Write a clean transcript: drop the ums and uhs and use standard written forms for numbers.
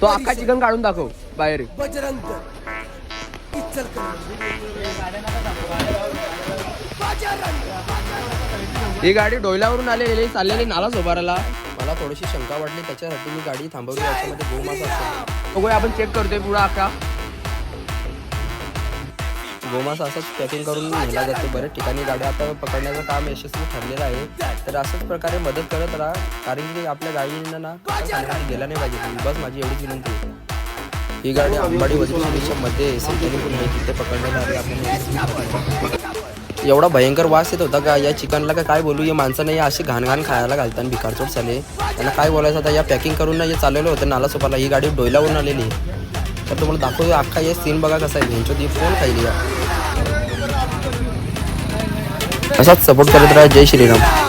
तो अख्खा चिकन काढून दाखव बाहेर. ही गाडी डोयल्यावरून आलेली चाललेली नाला सोबाराला. मला थोडीशी शंका वाटली, त्याच्यासाठी मी गाडी थांबवली. याच्यामध्ये गोमांस असतो, बघूया आपण चेक करतोय पुढे. अख्खा गोमांस असंच पॅकिंग करून नेला जातो. बऱ्याच ठिकाणी गाड्या आता पकडण्याचं काम यशस्वी ठरलेलं आहे. तर अशाच प्रकारे मदत करत राहा, कारण की आपल्या गाडींना ना गेला नाही पाहिजे. बस माझी एवढीच विनंती आहे. ही गाडी अंबाडी वज्रश्रीच्या मध्ये तिथे पकडण्यात आली. आपण एवढा भयंकर वास येत होता का या चिकनला, का काय बोलू. या माणसाने अशी घाण खायला घालतात भिकारचोट झाले. त्यांना काय बोलायचं आता. या पॅकिंग करून ना हे चाललेलं होतं नाला सोपाला. ही गाडी डोयलावरून आलेली. तर तुम्हाला दाखवतो अख्खा हे सीन बघा कसा आहे. भेंचो दी कोण खायली. असाच सपोर्ट करत राहा. जय श्रीराम.